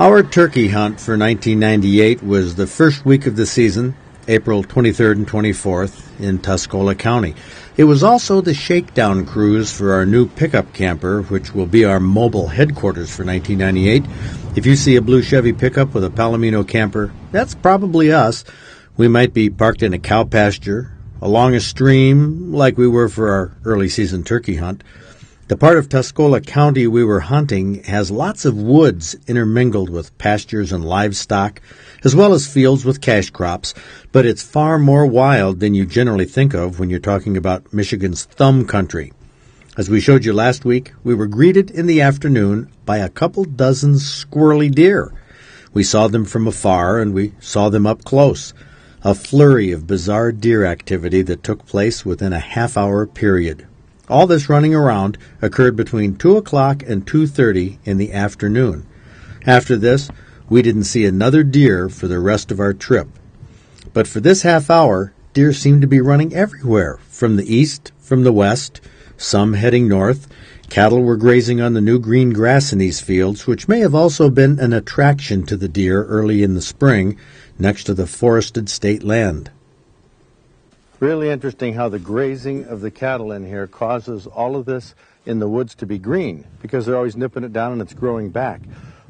Our turkey hunt for 1998 was the first week of the season, April 23rd and 24th, in Tuscola County. It was also the shakedown cruise for our new pickup camper, which will be our mobile headquarters for 1998. If you see a blue Chevy pickup with a Palomino camper, that's probably us. We might be parked in a cow pasture, along a stream, like we were for our early season turkey hunt. The part of Tuscola County we were hunting has lots of woods intermingled with pastures and livestock, as well as fields with cash crops, but it's far more wild than you generally think of when you're talking about Michigan's thumb country. As we showed you last week, we were greeted in the afternoon by a couple dozen squirrely deer. We saw them from afar, and we saw them up close. A flurry of bizarre deer activity that took place within a half-hour period. All this running around occurred between 2 o'clock and 2:30 in the afternoon. After this, we didn't see another deer for the rest of our trip. But for this half hour, deer seemed to be running everywhere, from the east, from the west, some heading north. Cattle were grazing on the new green grass in these fields, which may have also been an attraction to the deer early in the spring, next to the forested state land. Really interesting how the grazing of the cattle in here causes all of this in the woods to be green, because they're always nipping it down and it's growing back.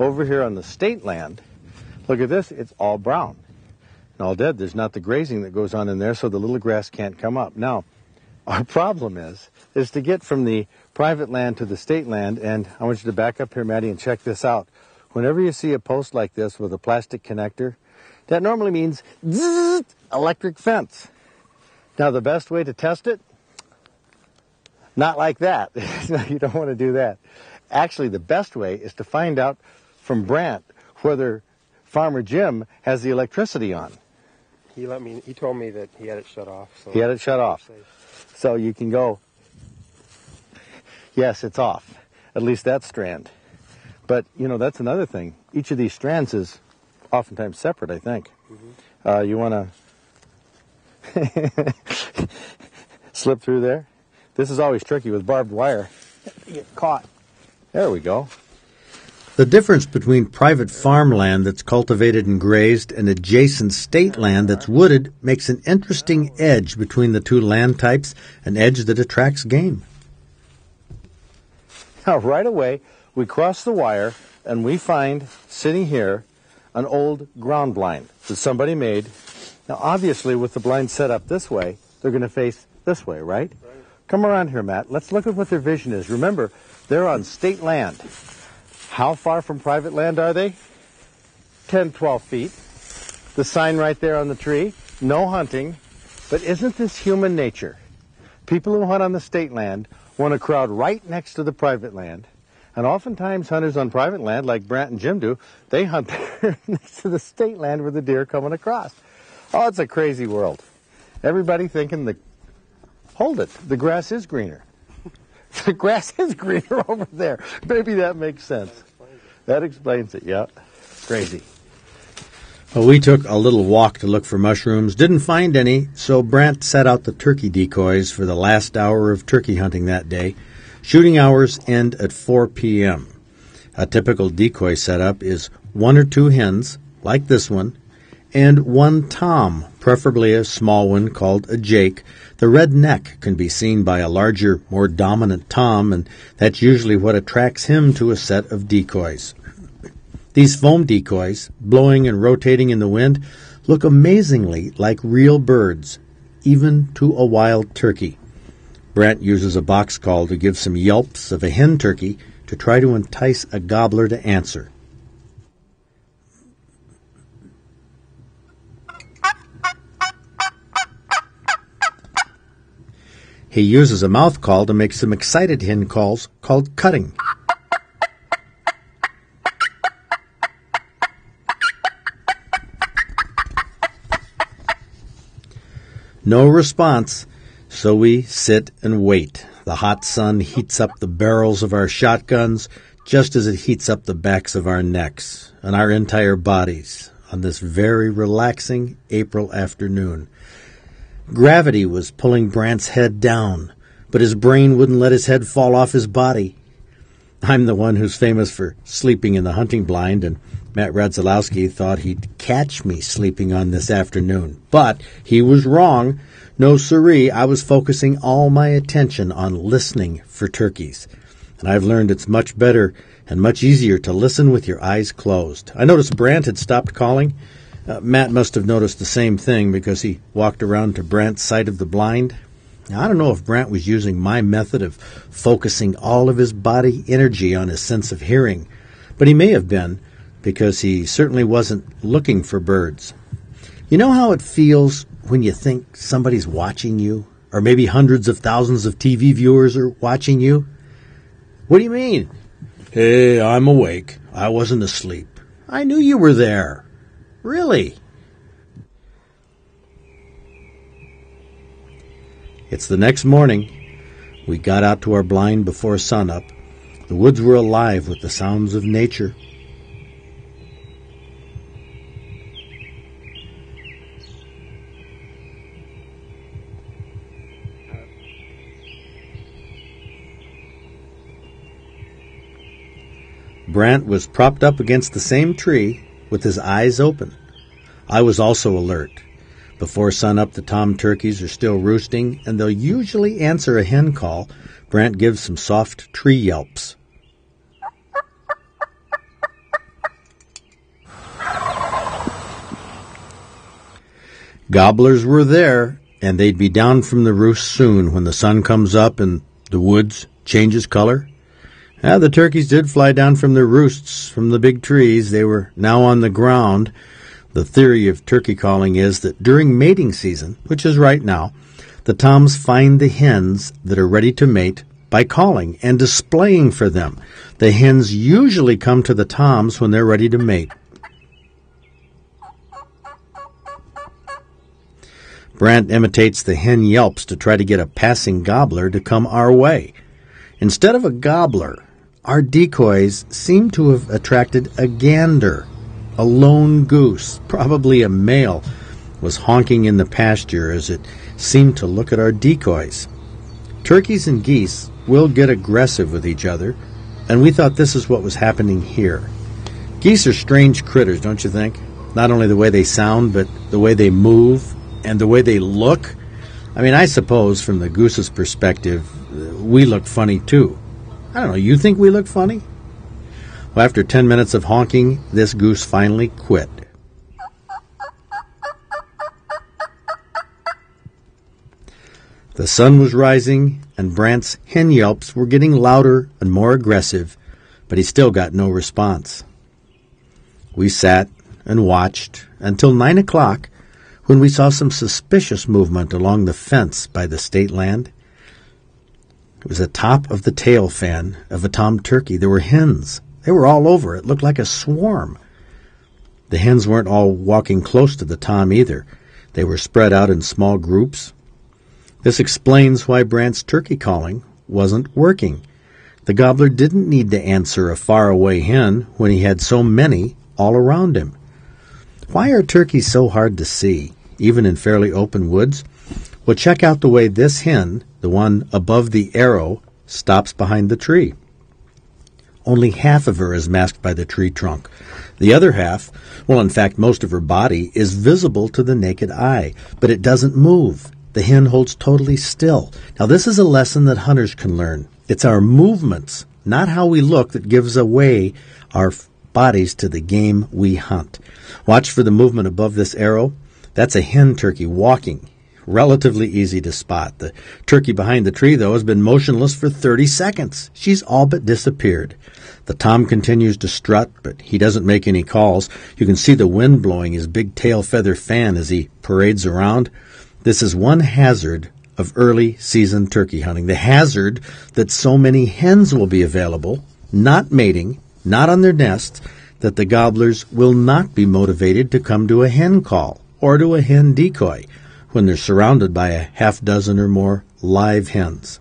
Over here on the state land, look at this, it's all brown and all dead. There's not the grazing that goes on in there, so the little grass can't come up. Now, our problem is to get from the private land to the state land, and I want you to back up here, Maddie, and check this out. Whenever you see a post like this with a plastic connector, that normally means zzz, electric fence. Now, the best way to test it? Not like that. No, you don't want to do that. Actually, the best way is to find out from Brandt whether Farmer Jim has the electricity on. He told me that he had it shut off. So he had it shut off. So you can go, yes, it's off. At least that strand. But, you know, that's another thing. Each of these strands is oftentimes separate, I think. Mm-hmm. You want to slip through there? This is always tricky with barbed wire. You get caught. There we go. The difference between private farmland that's cultivated and grazed and adjacent state land that's wooded makes an interesting edge between the two land types, an edge that attracts game. Now, right away, we cross the wire and we find, sitting here, an old ground blind that somebody made. Now, obviously, with the blind set up this way, they're going to face this way, right? Come around here, Matt. Let's look at what their vision is. Remember, they're on state land. How far from private land are they? 10, 12 feet. The sign right there on the tree, no hunting. But isn't this human nature? People who hunt on the state land want to crowd right next to the private land. And oftentimes hunters on private land, like Brandt and Jim do, they hunt there next to the state land where the deer are coming across. Oh, it's a crazy world. Everybody thinking hold it, the grass is greener. The grass is greener over there. Maybe that makes sense. That explains it, yeah. Crazy. Well, we took a little walk to look for mushrooms, didn't find any, so Brandt set out the turkey decoys for the last hour of turkey hunting that day. Shooting hours end at 4 p.m. A typical decoy setup is 1 or 2 hens, like this one, and 1 tom, preferably a small one called a jake. The red neck can be seen by a larger, more dominant tom, and that's usually what attracts him to a set of decoys. These foam decoys, blowing and rotating in the wind, look amazingly like real birds, even to a wild turkey. Brandt uses a box call to give some yelps of a hen turkey to try to entice a gobbler to answer. He uses a mouth call to make some excited hen calls called cutting. No response, so we sit and wait. The hot sun heats up the barrels of our shotguns just as it heats up the backs of our necks and our entire bodies on this very relaxing April afternoon. Gravity was pulling Brandt's head down, but his brain wouldn't let his head fall off his body. I'm the one who's famous for sleeping in the hunting blind, and Matt Radzalowski thought he'd catch me sleeping on this afternoon. But he was wrong. No siree, I was focusing all my attention on listening for turkeys. And I've learned it's much better and much easier to listen with your eyes closed. I noticed Brandt had stopped calling. Matt must have noticed the same thing because he walked around to Brandt's side of the blind. Now, I don't know if Brandt was using my method of focusing all of his body energy on his sense of hearing, but he may have been, because he certainly wasn't looking for birds. You know how it feels when you think somebody's watching you, or maybe hundreds of thousands of TV viewers are watching you? What do you mean? Hey, I'm awake. I wasn't asleep. I knew you were there. Really? It's the next morning. We got out to our blind before sunup. The woods were alive with the sounds of nature. Brandt was propped up against the same tree with his eyes open. I was also alert. Before sunup, the tom turkeys are still roosting, and they'll usually answer a hen call. Brandt gives some soft tree yelps. Gobblers were there, and they'd be down from the roost soon when the sun comes up and the woods changes color. The turkeys did fly down from their roosts from the big trees. They were now on the ground. The theory of turkey calling is that during mating season, which is right now, the toms find the hens that are ready to mate by calling and displaying for them. The hens usually come to the toms when they're ready to mate. Brandt imitates the hen yelps to try to get a passing gobbler to come our way. Instead of a gobbler, our decoys seem to have attracted a gander. A lone goose, probably a male, was honking in the pasture as it seemed to look at our decoys. Turkeys and geese will get aggressive with each other, and we thought this is what was happening here. Geese are strange critters, don't you think? Not only the way they sound, but the way they move and the way they look. I mean, I suppose from the goose's perspective, we look funny too. I don't know, you think we look funny? Well, after 10 minutes of honking, this goose finally quit. The sun was rising, and Brandt's hen yelps were getting louder and more aggressive, but he still got no response. We sat and watched until 9 o'clock, when we saw some suspicious movement along the fence by the state land. It was the top of the tail fan of a tom turkey. There were hens. They were all over. It looked like a swarm. The hens weren't all walking close to the tom either. They were spread out in small groups. This explains why Brandt's turkey calling wasn't working. The gobbler didn't need to answer a faraway hen when he had so many all around him. Why are turkeys so hard to see, even in fairly open woods? Well, check out the way this hen, the one above the arrow, stops behind the tree. Only half of her is masked by the tree trunk. The other half, well, in fact, most of her body, is visible to the naked eye, but it doesn't move. The hen holds totally still. Now, this is a lesson that hunters can learn. It's our movements, not how we look, that gives away our bodies to the game we hunt. Watch for the movement above this arrow. That's a hen turkey walking. Relatively easy to spot. The turkey behind the tree, though, has been motionless for 30 seconds. She's all but disappeared. The tom continues to strut, but he doesn't make any calls. You can see the wind blowing his big tail feather fan as he parades around. This is one hazard of early season turkey hunting. The hazard that so many hens will be available, not mating, not on their nests, that the gobblers will not be motivated to come to a hen call or to a hen decoy when they're surrounded by a half dozen or more live hens.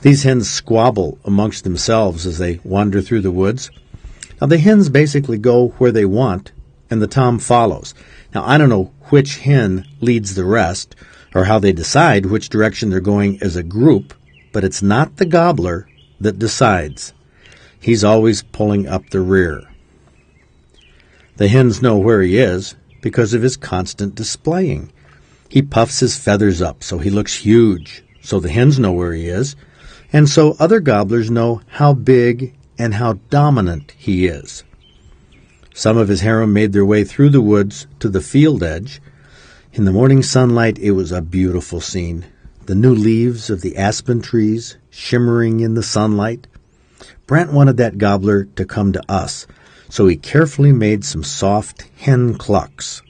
These hens squabble amongst themselves as they wander through the woods. Now, the hens basically go where they want, and the tom follows. Now, I don't know which hen leads the rest or how they decide which direction they're going as a group, but it's not the gobbler that decides. He's always pulling up the rear. The hens know where he is because of his constant displaying. He puffs his feathers up so he looks huge, so the hens know where he is, and so other gobblers know how big and how dominant he is. Some of his harem made their way through the woods to the field edge. In the morning sunlight, it was a beautiful scene. The new leaves of the aspen trees shimmering in the sunlight. Brandt wanted that gobbler to come to us, so he carefully made some soft hen clucks.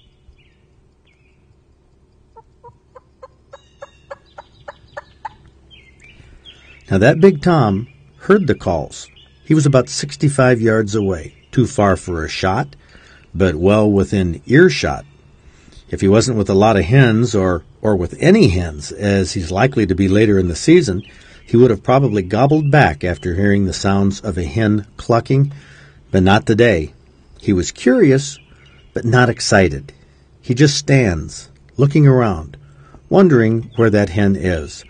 Now that big Tom heard the calls. He was about 65 yards away, too far for a shot, but well within earshot. If he wasn't with a lot of hens, or with any hens, as he's likely to be later in the season, he would have probably gobbled back after hearing the sounds of a hen clucking, but not today. He was curious, but not excited. He just stands, looking around, wondering where that hen is.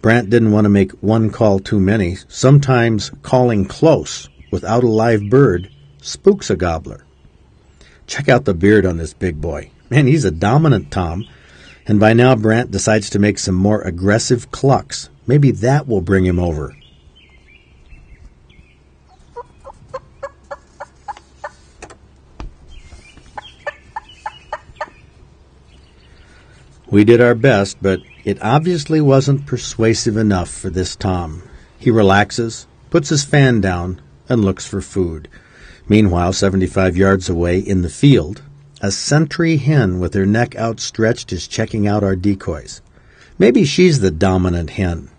Brandt didn't want to make one call too many. Sometimes calling close without a live bird spooks a gobbler. Check out the beard on this big boy. Man, he's a dominant Tom. And by now Brandt decides to make some more aggressive clucks. Maybe that will bring him over. We did our best, but it obviously wasn't persuasive enough for this Tom. He relaxes, puts his fan down, and looks for food. Meanwhile, 75 yards away in the field, a sentry hen with her neck outstretched is checking out our decoys. Maybe she's the dominant hen.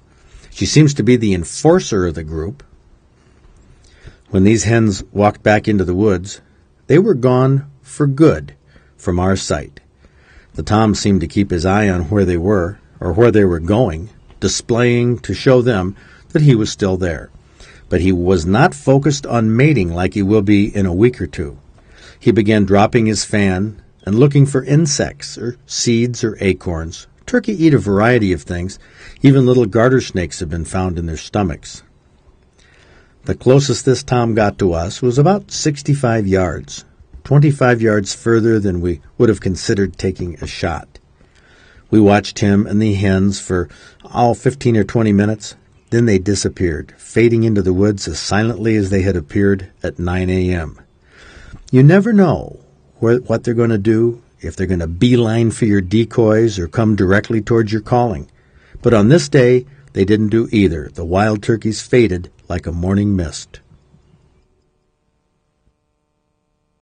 She seems to be the enforcer of the group. When these hens walked back into the woods, they were gone for good from our sight. The Tom seemed to keep his eye on where they were, or where they were going, displaying to show them that he was still there. But he was not focused on mating like he will be in a week or two. He began dropping his fan and looking for insects, or seeds, or acorns. Turkey eat a variety of things. Even little garter snakes have been found in their stomachs. The closest this Tom got to us was about 65 yards, 25 yards further than we would have considered taking a shot. We watched him and the hens for 15 or 20 minutes. Then they disappeared, fading into the woods as silently as they had appeared at 9 a.m. You never know what they're going to do, if they're going to beeline for your decoys or come directly towards your calling. But on this day, they didn't do either. The wild turkeys faded like a morning mist.